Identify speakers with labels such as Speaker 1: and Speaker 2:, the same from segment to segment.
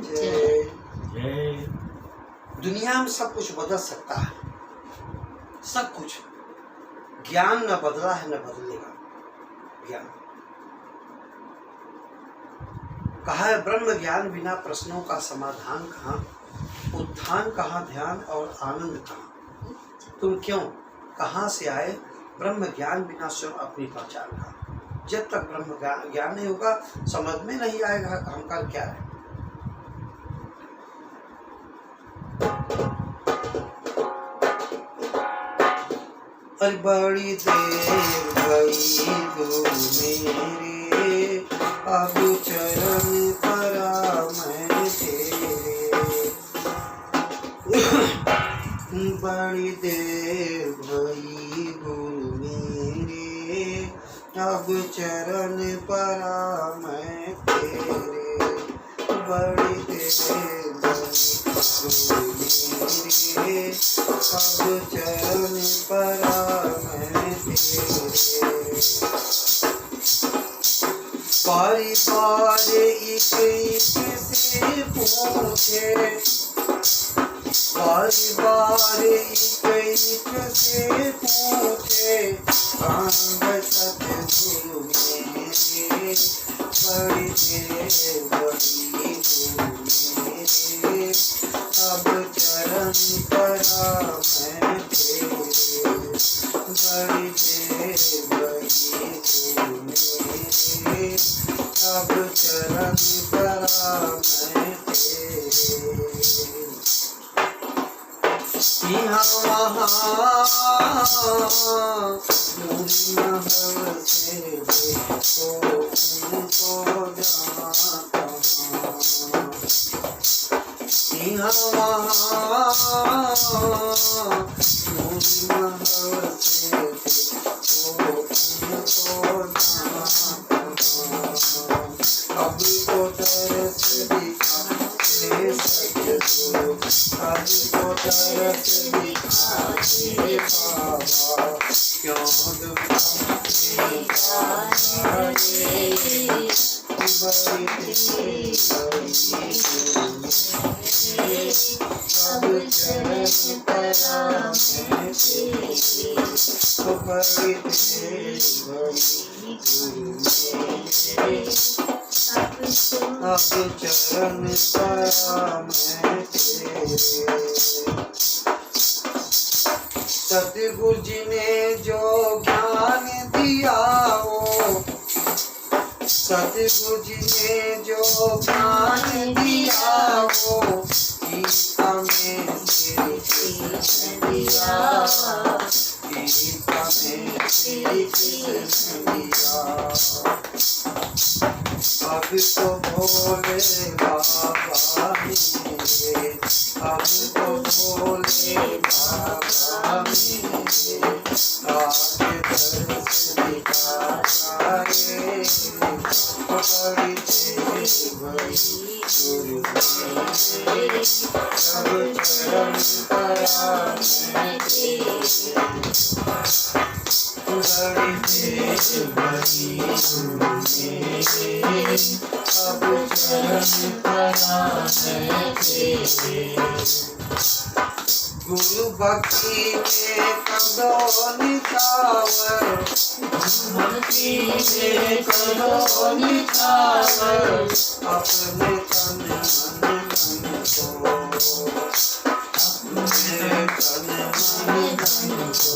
Speaker 1: जय।
Speaker 2: जय।
Speaker 1: दुनिया में सब कुछ बदल सकता है, सब कुछ। ज्ञान न बदला है न बदलेगा ज्ञान। कहा है ब्रह्म ज्ञान बिना प्रश्नों का समाधान कहाँ, उत्थान कहाँ, ध्यान और आनंद कहाँ। तुम क्यों कहाँ से आए, ब्रह्म ज्ञान बिना स्वयं अपनी पहचान का। जब तक ब्रह्म ज्ञान नहीं होगा समझ में नहीं आएगा अहंकार क्या है। और बड़ी देर भई दो मेरे, अब चरण परा मैं तेरे। बड़ी देर भई गुरु मेरे, अब चरण परा मैं तेरे। बड़ी देर भई गुरु मेरे, अब चरण परा मैं तेरे। बारी बार एक एक से पूछे, बारी बार एक एक से पूछे, कांग सतगुरु मेरे। बड़ी देर भई गुरु मेरे, अब चरण परा मैं तेरे। बड़ी देर भई गुरु मेरे, अब चरण परा मैं तेरे। यहाँ वहाँ पूरी महल से देखो उनको जाता। यहाँ वहाँ पूरी महल से देखो उनको जाता। अब तो तरस दिखा दे सतगुरु, अब तो तरस दिखा दे बाबा। क्यों दुखाने बड़ी देर भई गुरु मेरे, अब चरण परा मैं तेरे। बड़ी देर भई गुरु मेरे, अब चरण परा मैं तेरे। सतगुरु जी ने जो ज्ञान दिया हो, सतगुरु जी ने जो ज्ञान दिया हो, गीता में श्री कृष्ण दिया, गीता में श्री कृष्ण दिया। अब तो भोले बाबा मेरे, अब तो भोले बाबा मेरे, आज दर्श दिखा रे। बड़ी देर भई गुरु मेरे, अब चरण परा मैं तेरे। बड़ी देर भई गुरु मेरे, अब चरण परा मैं तेरे। गुरु भक्ति में कदो निछावर, भक्ति में कदो निछावर, अपने तन मन धन को, अपने तन मन धन को।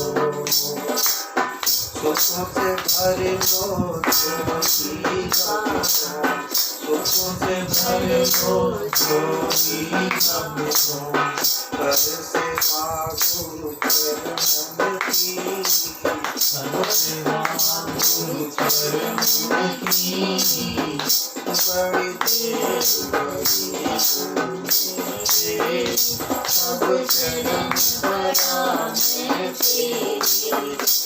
Speaker 1: सुखों से भर लो जोगी का, सुखों से भर लो जोगी का। कर सेवा गुरु चरण की, कर सेवा गुरु चरण की। बड़ी देर भई गुरु मेरे, अब चरण परा मैं तेरे।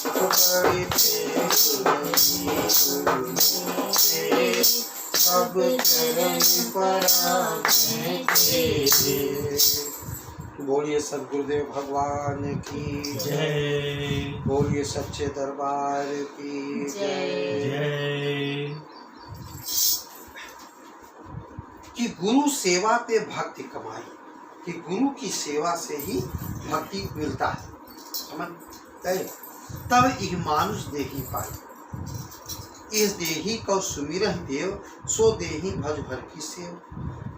Speaker 1: बड़ी देर भई गुरु मेरे, अब चरण परा मैं तेरे। बोलिए सद्गुरुदेव भगवान की
Speaker 2: जय।
Speaker 1: बोलिए सच्चे दरबार की जय।
Speaker 2: जय।
Speaker 1: कि गुरु सेवा ते भक्ति कमाई, कि गुरु की सेवा से ही भक्ति मिलता है। समझ गए? तब यह मानुष देही पाई, इस देही को सुमिरह देव, सो देही भज भर की सेव।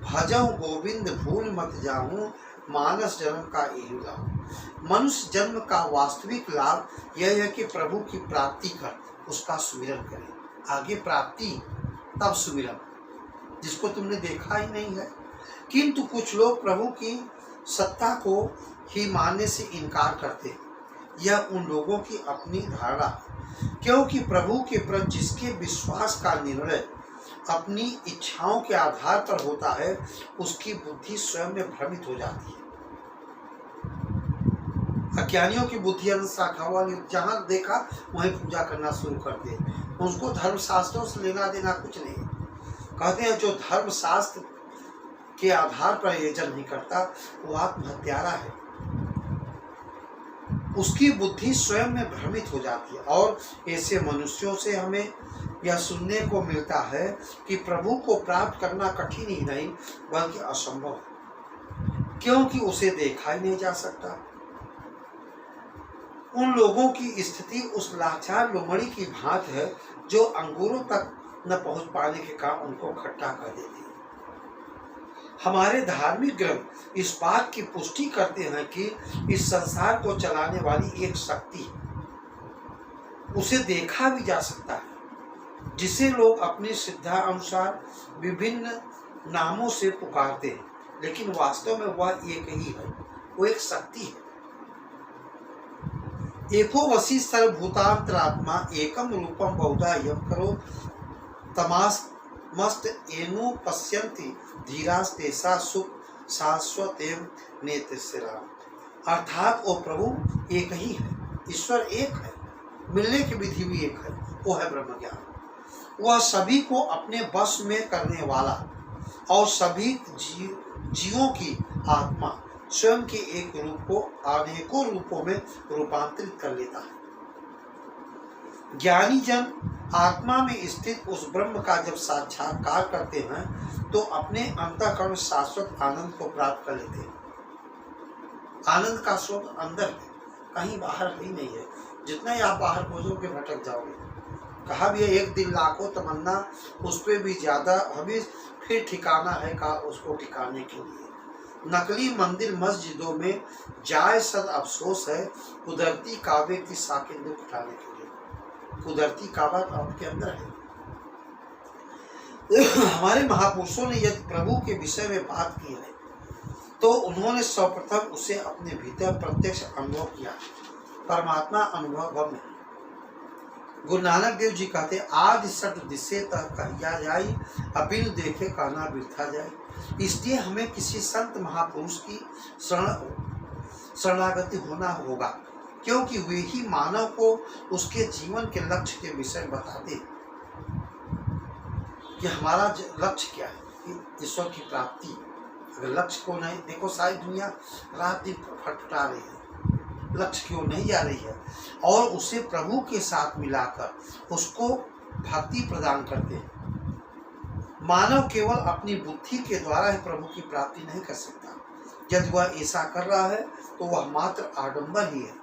Speaker 1: भजहु गोविंद भूल मत जाऊं, मानस जन्म का यही लाभ। मनुष्य जन्म का वास्तविक लाभ यह है कि प्रभु की प्राप्ति कर उसका सुमिरन करें। आगे प्राप्ति तब सुमिरन, जिसको तुमने देखा ही नहीं है। किंतु कुछ लोग प्रभु की सत्ता को ही मानने से इनकार करते हैं। यह उन लोगों की अपनी धारणा, क्योंकि प्रभु के प्रति जिसके विश्वास का निर्णय अपनी इच्छाओं के आधार पर होता है, उसकी बुद्धि स्वयं में भ्रमित हो जाती है। अज्ञानियों की बुद्धि शाखा वाली, जहां देखा वहीं पूजा करना शुरू कर दे। उनको धर्म शास्त्रों से लेना देना कुछ नहीं। कहते हैं जो धर्म शास्त्र के आधार पर यजन नहीं करता वो आत्महत्यारा है। उसकी बुद्धि स्वयं में भ्रमित हो जाती है। और ऐसे मनुष्यों से हमें यह सुनने को मिलता है कि प्रभु को प्राप्त करना कठिन ही नहीं बल्कि असंभव है, क्योंकि उसे देखा ही नहीं जा सकता। उन लोगों की स्थिति उस लाचार लोमड़ी की भांति है जो अंगूरों तक न पहुंच पाने के कारण उनको खट्टा कर देती है। हमारे धार्मिक ग्रंथ इस बात की पुष्टि करते हैं कि इस संसार को चलाने वाली एक शक्ति है, उसे देखा भी जा सकता है, जिसे लोग अपनी श्रद्धा अनुसार विभिन्न नामों से पुकारते हैं, लेकिन वास्तव में वह एक ही है, वो एक शक्ति है। एको वसी सर्वभूतांतरात्मा एकम रूपम बहुधा यम करो तमास मस्त एनु पश्यन्ति धीरास तेसा सुख शाश्वतेव नेत्रम। अर्थात वो प्रभु एक ही है, ईश्वर एक है, मिलने की विधि भी एक है, वो है ब्रह्म ज्ञान। वह सभी को अपने वश में करने वाला और सभी जीवों की आत्मा स्वयं के एक रूप को अनेकों रूपों में रूपांतरित कर लेता है। ज्ञानी जन आत्मा में स्थित उस ब्रह्म का जब साक्षात्कार करते हैं तो अपने अंतःकरण शाश्वत आनंद को प्राप्त कर लेते हैं। आनंद का स्रोत अंदर है, कहीं बाहर ही नहीं है। जितना ही आप बाहर खोजोगे भटक जाओगे। कहा भी है एक दिन लाखों तमन्ना, उस पर भी ज्यादा हमें फिर ठिकाना है का उसको ठिकाने के लिए। नकली मंदिर मस्जिदों में जाए सद अफसोस है, कुदरती काबे की साकिन उठाने के लिए। कुदरती काबा तो आपके अंदर है। हमारे महापुरुषों ने यदि प्रभु के विषय में बात की है तो उन्होंने सर्वप्रथम उसे अपने भीतर प्रत्यक्ष अनुभव किया। परमात्मा अनुभव में गुरु नानक देव जी कहते आदि सट दिशे तक कहिया जाई, अबिन देखे कहना बिरथा जाए। इसलिए हमें किसी संत महापुरुष की शरणागति होना होगा, क्योंकि वे ही मानव को उसके जीवन के लक्ष्य के विषय बताते कि हमारा लक्ष्य क्या है, ईश्वर की प्राप्ति। अगर लक्ष्य को नहीं देखो, सारी दुनिया रात दिन फटफटा रही है, लक्ष्य क्यों नहीं जा रही है, और उसे प्रभु के साथ मिलाकर उसको भक्ति प्रदान करते हैं। मानव केवल अपनी बुद्धि के द्वारा ही प्रभु की प्राप्ति नहीं कर सकता। यदि वह ऐसा कर रहा है तो वह मात्र आडंबर ही है।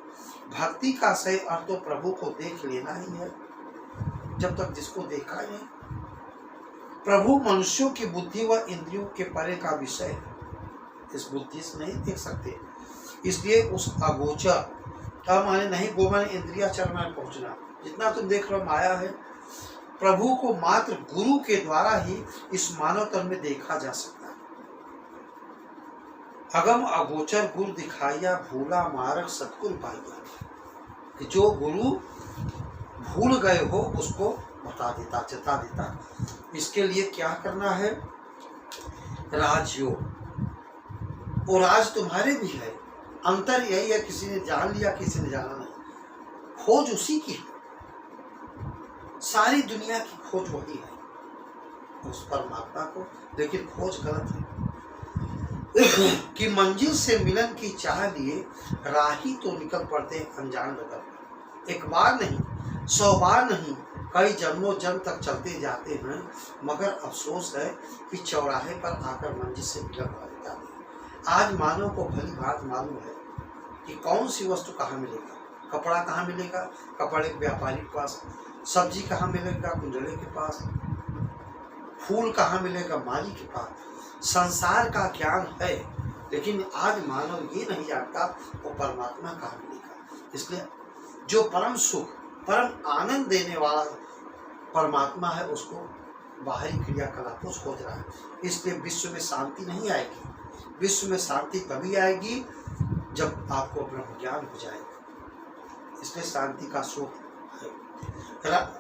Speaker 1: भक्ति का सही अर्थ तो प्रभु को देख लेना ही है, जब तक जिसको देखा ही नहीं। प्रभु मनुष्यों की बुद्धि व इंद्रियों के परे का विषय है, इस बुद्धि से नहीं देख सकते। इसलिए उस अगोचर माने नहीं, गो माने इंद्रिया चरण में पहुंचना, जितना तुम देख रहे हो माया है। प्रभु को मात्र गुरु के द्वारा ही इस मानव तन में देखा जा सकता है। अगम अगोचर गुरु दिखाइया, भूला मार्ग सतगुरु पाइया। कि जो गुरु भूल गए हो उसको बता देता, चेता देता। इसके लिए क्या करना है? राजयोग। वो राज तुम्हारे भी है, अंतर यही है किसी ने जान लिया किसी ने जाना नहीं। खोज उसी की है, सारी दुनिया की खोज वही है, उस परमात्मा को। लेकिन खोज गलत है कि मंजिल से मिलन की चाह लिए राही तो निकल पड़ते हैं अनजान नगर। एक बार नहीं, 100 बार नहीं, कई जन्मों जन्म तक चलते जाते हैं, मगर अफसोस है कि चौराहे पर आकर मंजिल से विलंब हो जाते हैं। आज मानव को भली भांति मालूम है कि कौन सी वस्तु कहाँ मिलेगा। कपड़ा कहाँ मिलेगा, कपड़े के व्यापारी के पास। सब्जी कहाँ मिलेगा, कुंजड़े के पास। फूल कहाँ मिलेगा, माली के पास। संसार का ज्ञान है, लेकिन आज मानव ये नहीं जानता वो परमात्मा कहाँ मिलेगा। इसलिए जो परम सुख, परम आनंद देने वाला परमात्मा है, उसको बाहरी क्रियाकलापों से खोज रहा है। इसलिए विश्व में शांति नहीं आएगी। विश्व में शांति तभी आएगी जब आपको ब्रह्म ज्ञान हो जाएगा। इसलिए शांति का स्रोत है।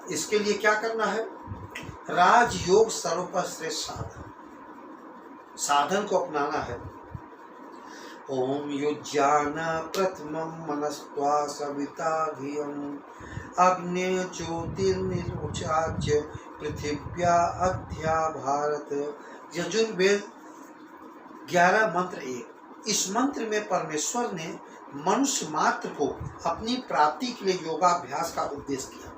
Speaker 1: इसके लिए क्या करना है? राजयोग सर्वश्रेष्ठ साधन, साधन को अपनाना है। ओम युज्यान प्रथमं मनस्त्वा सविता धियं अग्ने ज्योतिर्निरुचाच्य पृथिव्या अध्या भारत। यजुर्वेद 11 मंत्र 1। इस मंत्र में परमेश्वर ने मनुष्य मात्र को अपनी प्राप्ति के लिए योगाभ्यास का उपदेश किया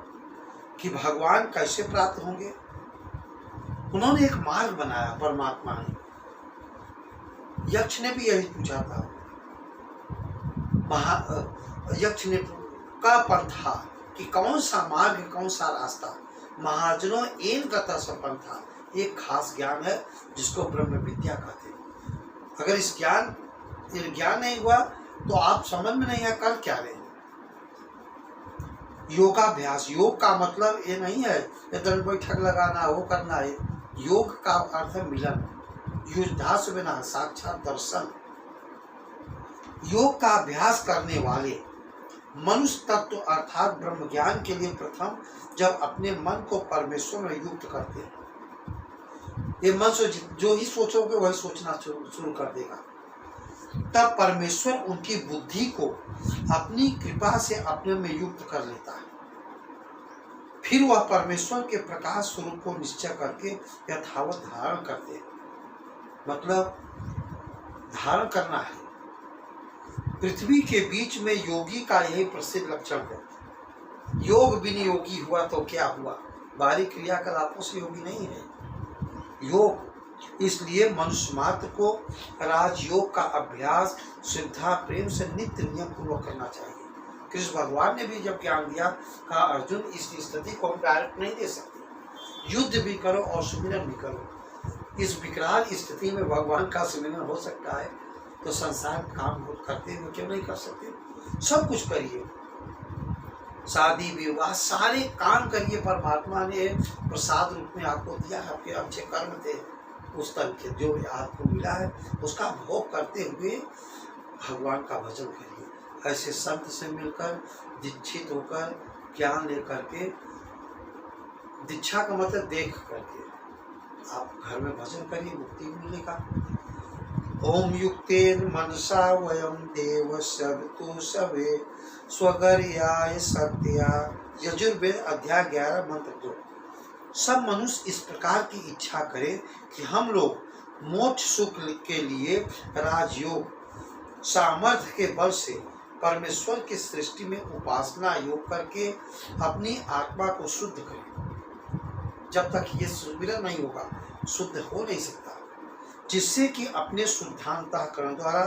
Speaker 1: कि भगवान कैसे प्राप्त होंगे। उन्होंने एक मार्ग बनाया परमात्मा ने। यक्ष ने भी यही पूछा था। यक्ष ने का पंथा कि कौन सा मार्ग, कौन सा रास्ता। महाजनों एन कथा पंथा, एक खास ज्ञान है जिसको ब्रह्म विद्या कहते हैं। अगर इस ज्ञान नहीं हुआ तो आप समझ में नहीं है कर क्या रहे। योगाभ्यास, योग का मतलब ये नहीं है दंड बैठक लगाना, वो करना है। योग का अर्थ है मिलन, युद्धास बिना साक्षात दर्शन। योग का अभ्यास करने वाले मनुष्य तत्व अर्थात ब्रह्म ज्ञान के लिए प्रथम जब अपने मन को परमेश्वर में युक्त करते हैं, ये मन से जो ही सोचोगे वही सोचना शुरू कर देगा, तब परमेश्वर उनकी बुद्धि को अपनी कृपा से अपने में युक्त कर लेता है। फिर वह परमेश्वर के प्रकाश स्वरूप को निश्चय करके यथावत धारण करते हैं। मतलब धारण करना है। पृथ्वी के बीच में योगी का यही प्रसिद्ध लक्षण है। योग विनियोगी हुआ तो क्या हुआ, बाहरी क्रियाकलापों से योगी नहीं है योग। इसलिए मनुष्य मात्र को राजयोग का अभ्यास श्रद्धा प्रेम से नित्य नियम पूर्वक करना चाहिए। कृष्ण भगवान ने भी जब ज्ञान दिया, कहा अर्जुन इस स्थिति को हम डायरेक्ट नहीं दे सकते, युद्ध भी करो और सुमिरन भी करो। इस विकराल स्थिति में भगवान का सुमिरन हो सकता है तो संसार काम करते हुए क्यों नहीं कर सकते। सब कुछ करिए, शादी विवाह सारे काम करिए। परमात्मा ने प्रसाद रूप में आपको दिया है, आपके अच्छे कर्म थे, उस तन के जो आपको मिला है उसका भोग करते हुए भगवान का भजन करिए। ऐसे संत से मिलकर दीक्षित होकर ज्ञान लेकर के, दीक्षा का मतलब देख करके आप घर में भजन करिए, मुक्ति मिलेगा। ओम युक्तेन मनसा वयम देव सवितु सवे स्वगर्याय सत्या। यजुर्वेद अध्याय 11 मंत्र 2। सब मनुष्य इस प्रकार की इच्छा करें कि हम लोग मोक्ष सुख के लिए राजयोग सामर्थ्य के बल से परमेश्वर की सृष्टि में उपासना योग करके अपनी आत्मा को शुद्ध करें। जब तक ये सुमिरन नहीं होगा शुद्ध हो नहीं सकता, जिससे कि अपने शुद्धांतःकरण द्वारा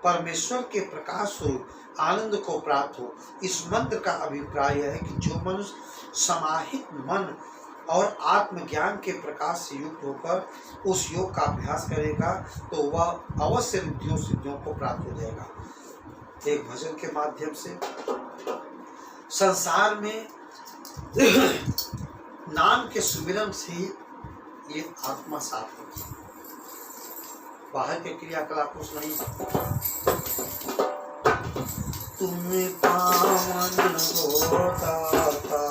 Speaker 1: परमेश्वर के प्रकाश स्वरूप आनंद को प्राप्त हो। इस मंत्र का अभिप्राय है कि जो मनुष्य समाहित मन और आत्मज्ञान के प्रकाश से युक्त होकर उस योग का अभ्यास करेगा तो वह अवश्य रिद्धियों सिद्धियों को प्राप्त हो जाएगा। एक भजन के माध्यम से संसार में नाम के सुमिरन से ही ये आत्मा साफ होती है, बाहर के क्रियाकलापों से नहीं। तुम पावन हो दाता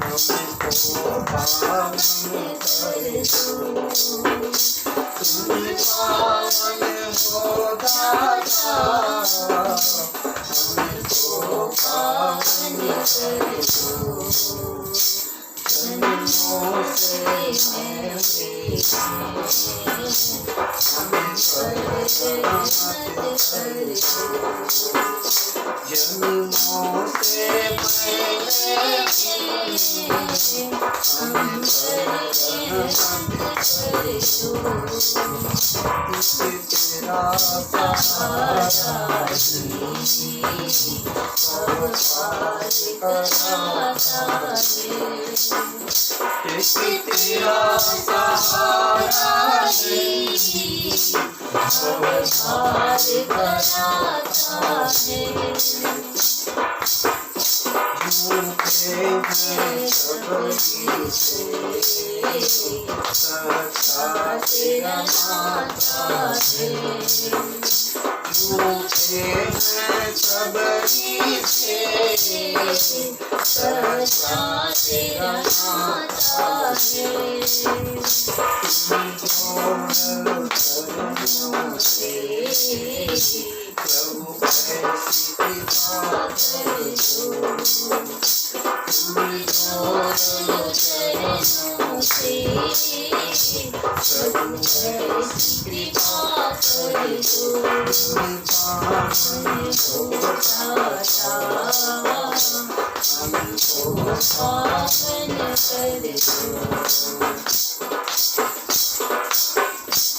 Speaker 1: हमको पावन कर दो, तुम पावन हो दाता हमको पावन कर दो। जन्मों से मैं जन्मों से तेरा सहारा तेरा सहारा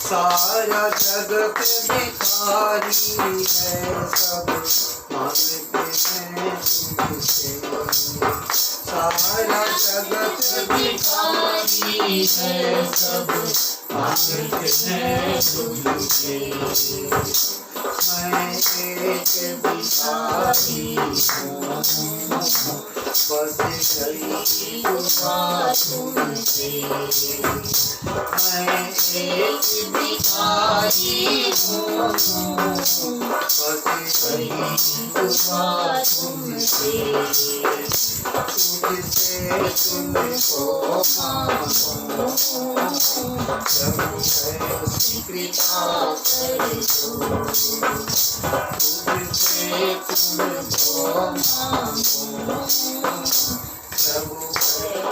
Speaker 1: सारा जगत भिखारी है, सब मांगते हैं तुझसे। सारा जगत भिखारी है, सब मांगते हैं तुझसे। मैं एक भिखारी हूँ, बस गई दुआ तुमसे। मैं एक भिखारी हूँ, बस गई दुआ तुमसे। तुझसे तुमको मांगूं, जब ऐसी कृपा कर दो। तुझसे तुमको मांगूं, जब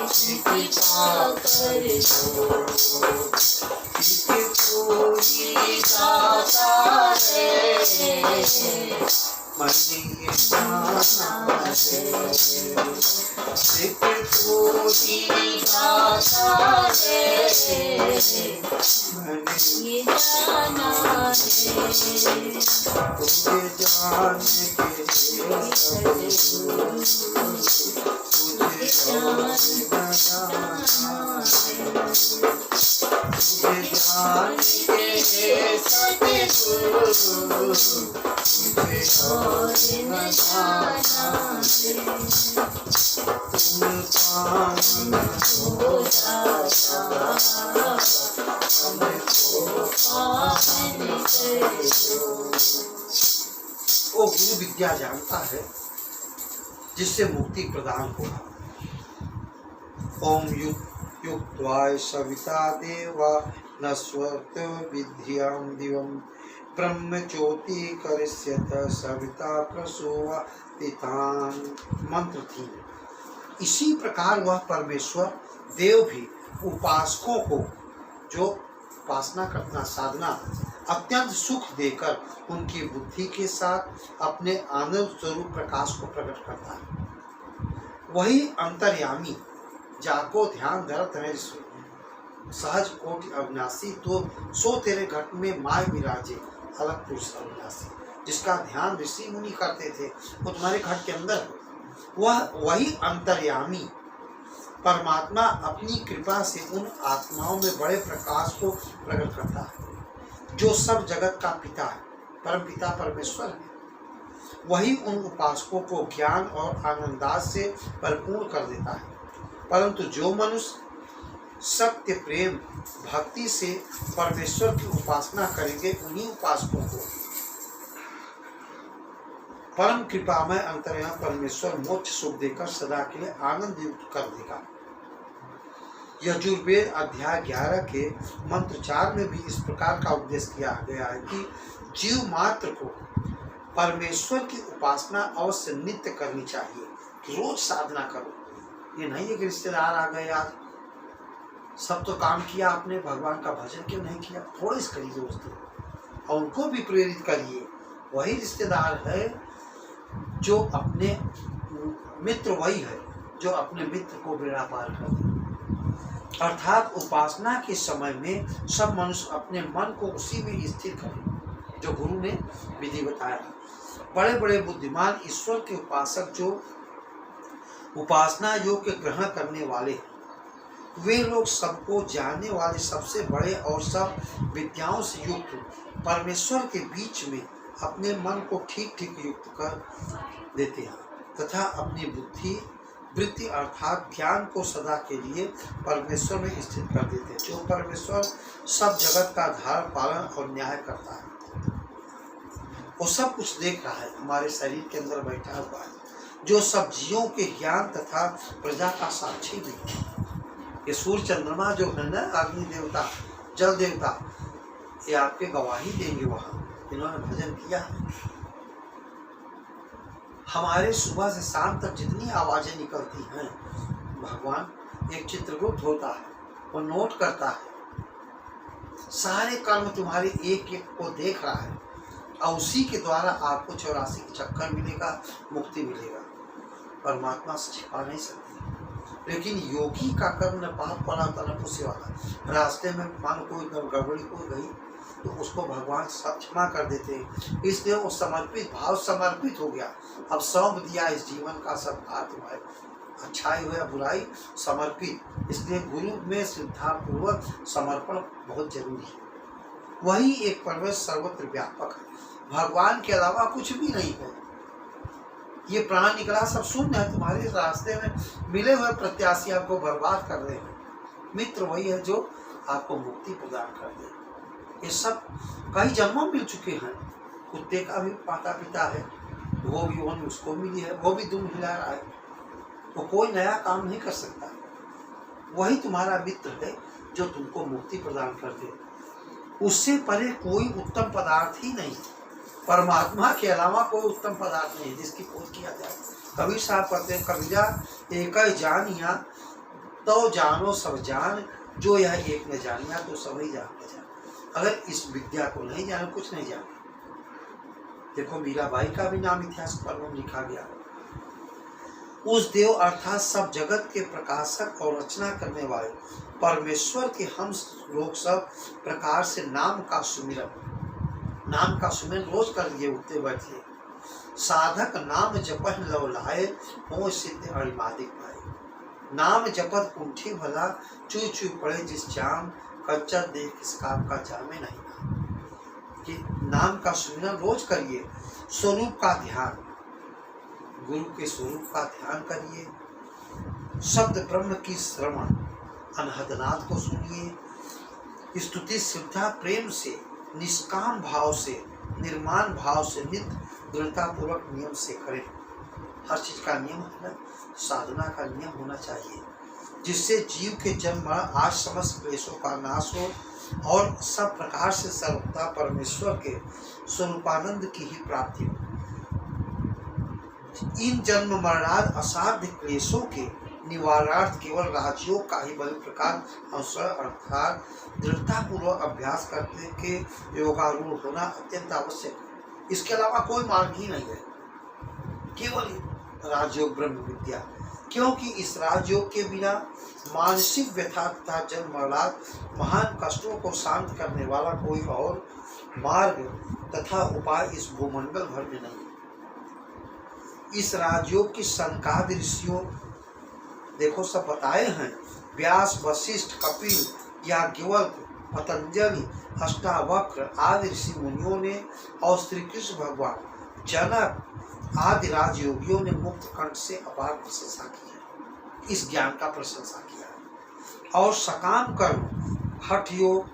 Speaker 1: ऐसी कृपा कर दो। तू ही दाता है, मन ये जाना है। तू ही दाता है, मन ये जाना है। तुझे जाने के लिए तुझे जाना है। तुझे जाने के सतगुरु, तुझे और न जाना है। तुम पावन हो जाता, हमको पावन कर दो। वो गुरु विद्या जानता है जिससे मुक्ति प्रदान होगा। ओम युक्त्वाय सविता देवा न स्वत विद्यां दिवं ब्रह्म ज्योति करिष्यत सविता प्रसूवा पितान। मंत्र 3। इसी प्रकार वह परमेश्वर देव भी उपासकों को जो उपासना करना साधना अत्यंत सुख देकर उनकी बुद्धि के साथ अपने आनंद स्वरूप प्रकाश को प्रकट करता है। वही अंतर्यामी जाको ध्यान धरत है सहज कोटि अविनाशी, तो सो तेरे घट में माय विराजे अलग पुरुष अविनाशी। जिसका ध्यान ऋषि मुनि करते थे वो तुम्हारे घट के अंदर है। वही अंतर्यामी परमात्मा अपनी कृपा से उन आत्माओं में बड़े प्रकाश को प्रकट करता है जो सब जगत का पिता है, परम पिता परमेश्वर है। वही उन उपासकों को ज्ञान और आनंदास से भरपूर कर देता है। परंतु जो मनुष्य सत्य प्रेम भक्ति से परमेश्वर की उपासना करेंगे उन्हीं उपासकों को परम कृपामय अंतर्यामी परमेश्वर मोक्ष सुख देकर सदा के लिए आनंद युक्त कर देगा। यजुर्वेद अध्याय 11 के मंत्र 4 में भी इस प्रकार का उपदेश किया गया है कि जीव मात्र को परमेश्वर की उपासना अवश्य नित्य करनी चाहिए। रोज साधना करो। ये नहीं है कि रिश्तेदार आ गए आज सब तो काम किया आपने, भगवान का भजन क्यों नहीं किया। थोड़ी सी करिए दोस्तों, और उनको भी प्रेरित करिए। वही रिश्तेदार है जो अपने मित्र, वही है जो अपने मित्र को बेड़ा पार कर दे। अर्थात उपासना के समय में सब मनुष्य अपने मन को उसी में स्थिर करें जो गुरु ने विधि बताया। बड़े बड़े बुद्धिमान ईश्वर के उपासक जो उपासना योग के ग्रहण करने वाले हैं, वे लोग सबको जानने वाले, सबसे बड़े और सब विद्याओं से युक्त परमेश्वर के बीच में अपने मन को ठीक ठीक युक्त कर देते हैं तथा अपनी बुद्धि वृत्ति अर्थात ज्ञान को सदा के लिए परमेश्वर में स्थित कर देते हैं, जो परमेश्वर सब जगत का धार पालन और न्याय करता है। वो सब कुछ देख रहा है, हमारे शरीर के अंदर बैठा हुआ है, जो सब जीवों के ज्ञान तथा प्रजा का साक्षी भी है। ये सूर्य चंद्रमा जो है ना, अग्नि देवता, जल देवता, ये आपके गवाही देंगे वहाँ, इन्होंने भजन किया है। हमारे सुबह से शाम तक जितनी आवाज़ें निकलती हैं, भगवान एक चित्रगुप्त होता है, वो नोट करता है, सारे कर्म तुम्हारे एक एक को देख रहा है और उसी के द्वारा आपको 84 के चक्कर मिलेगा, मुक्ति मिलेगा। परमात्मा से छिपा नहीं सकती। लेकिन योगी का कर्म न पाप वाला न पुण्य वाला। रास्ते में मान कोई गड़बड़ी हो गई तो उसको भगवान सब क्षमा कर देते हैं, इसलिए वो समर्पित भाव समर्पित हो गया। अब सौंप दिया इस जीवन का सब भार तुम्हारे, अच्छाई हो या बुराई, समर्पित। इसलिए गुरु में श्रद्धापूर्वक समर्पण बहुत जरूरी है। वही एक परमेश्वर सर्वत्र व्यापक है, भगवान के अलावा कुछ भी नहीं है। ये प्राण निकला सब शून्य है, तुम्हारे रास्ते में मिले हुए प्रत्याशी आपको बर्बाद कर रहे हैं। मित्र वही है जो आपको मुक्ति प्रदान कर दे। ये सब कई जन्मों मिल चुके हैं। कुत्ते का भी माता पिता है, वो भी वन उसको मिली है, वो भी दुम हिला रहा है, वो कोई नया काम नहीं कर सकता। वही तुम्हारा मित्र है जो तुमको मुक्ति प्रदान कर दे। उससे परे कोई उत्तम पदार्थ ही नहीं, परमात्मा के अलावा कोई उत्तम पदार्थ नहीं जिसकी खोज किया जाए। कबीर साहब कहते हैं, कबीरा एक जानिया तो जानो सब जान, जो यह एक न जानिया तो सभी जान। अगर इस विद्या को नहीं जाने, कुछ नहीं जाने। देखो मीराबाई का भी नाम इतिहास पर लिखा गया। उस देव अर्थात सब जगत के प्रकाशक और रचना करने वाले परमेश्वर के हम लोग सब प्रकार से नाम का सुमिरन रोज कर लिए उठते बैठे। साधक नाम जपह लव लाए, हो सिद्ध अरिमादिक पाए। नाम जपत कुंठी भला, चू चू पड़े जिस जाम, कच्चा देख इस काम का जामे नहीं। कि नाम का सुमिरन रोज करिए, स्वरूप का ध्यान, गुरु के स्वरूप का ध्यान करिए, शब्द ब्रह्म की श्रवण, अनहदनाद को सुनिए, स्तुति श्रद्धा प्रेम से, निष्काम भाव से, निर्माण भाव से, नित्य दृढ़ता पूर्वक नियम से करें। हर चीज का नियम है ना, साधना का नियम होना चाहिए, जिससे जीव के जन्म आज समस्त क्लेशों का नाश हो और सब प्रकार से सर्वथा परमेश्वर के स्वरूपानंद की ही प्राप्ति हो। इन जन्म मरणाद असाध्य क्लेशों के निवारणार्थ केवल राजयोग का ही बल प्रकार अवसर अर्थात दृढ़ता पूर्वक अभ्यास करने के योगारूढ़ होना अत्यंत आवश्यक है। इसके अलावा कोई मार्ग ही नहीं है, केवल राजयोग ब्रह्म विद्या। क्योंकि इस राजयोग के बिना मानसिक व्यथा तथा जन्म मरणाद महान कष्टों को शांत करने वाला कोई और मार्ग तथा उपाय इस भूमंडल भर में नहीं। इस राजयोग की संकाद ऋषियों देखो सब बताए हैं, व्यास, वशिष्ठ, कपिल, याज्ञवल्क्य, पतंजलि, अष्टावक्र आदि ऋषि मुनियों ने और श्री कृष्ण भगवान, जनक आदि राजयोगियों ने मुक्त कंठ से अपार प्रशंसा की है, इस ज्ञान का प्रशंसा किया है। और सकाम कर्म, हठ योग,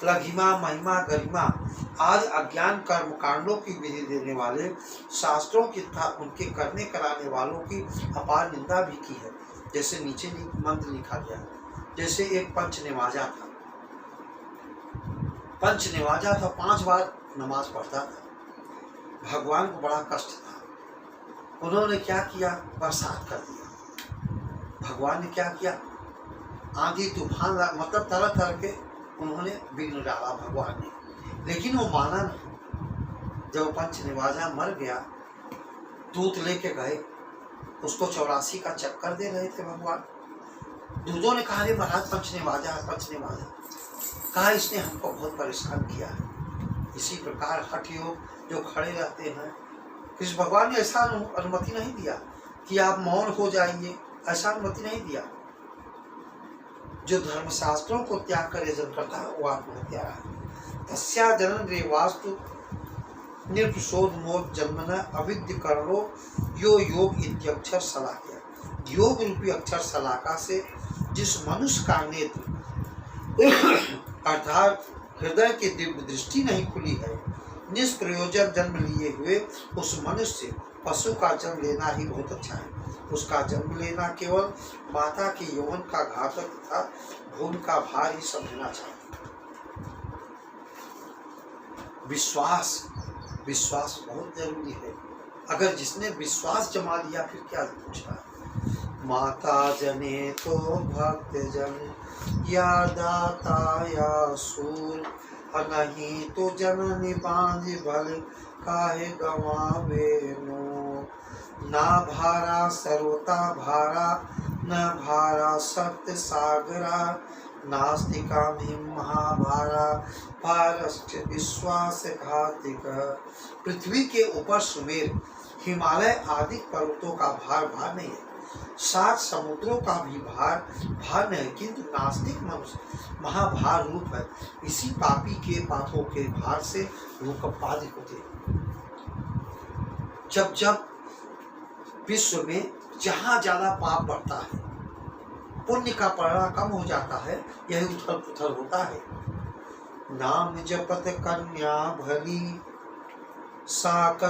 Speaker 1: लघिमा, महिमा, गरिमा आदि अज्ञान कर्म कांडों की विधि देने वाले शास्त्रों की तथा उनके करने कराने वालों की अपार निंदा भी की है। जैसे नीचे मंत्र लिखा गया, जैसे एक पंच नवाजा था, 5 बार नमाज पढ़ता था, भगवान को बड़ा कष्ट था, उन्होंने क्या किया, बरसात कर दिया। भगवान ने क्या किया, आंधी तूफान, मतलब तरह तरह के उन्होंने विघ्न डाला भगवान ने, लेकिन वो माना नहीं। जब पंचनिवाजा मर गया, दूत लेके गए, उसको 84 का चक्कर दे रहे थे भगवान। दूतों ने कहा, अरे महाराज पंचनिवाजा है, पंचनिवाजा। कहा इसने हमको बहुत परेशान किया है। इसी प्रकार हठ योग जो खड़े रहते हैं, कृष्ण भगवान ने ऐसा अनुमति नहीं दिया कि आप मौन हो जाइए, ऐसा अनुमति नहीं दिया। जो धर्मशास्त्रों को त्याग कर यजन करता है वो आत्महत्या है। तस्या जनन रे वास्तु निर्विशोध मोद जन्मन अविद्य करणो यो योग इत्यक्षर सलाह्य। योग रूपी अक्षर सलाका से जिस मनुष्य का नेत्र अर्थात हृदय की दिव्य दृष्टि नहीं खुली है, निष्प्रयोजन जन्म लिए हुए उस मनुष्य से पशु का जन्म लेना ही बहुत अच्छा है। उसका जन्म लेना केवल माता के यौवन का घातक तथा भूमि का भार ही समझना चाहिए। विश्वास विश्वास बहुत जरूरी है। अगर जिसने विश्वास जमा लिया फिर क्या पूछा। माता जने तो भक्त जन या दाता या सूर, नहीं तो जननी बांझ भल काहे गवावे नो। ना भारा सर्वता भारा, न भारा सत्य सागरा, नास्तिका महाभारा भारश्च विश्वास घातिक। पृथ्वी के ऊपर सुमेर, हिमालय आदि पर्वतों का भार नहीं है, 7 समुद्रों का भी भार नहीं, किंतु नास्तिक मनुष्य महाभार रूप है। इसी पापी के पापों के भार से वो कपादिक होते हैं। जब जब विश्व में जहाँ ज्यादा पाप बढ़ता है, पुण्य का पड़ा कम हो जाता है, यही उथल पुथल होता है। नाम जपत कन्या भली साक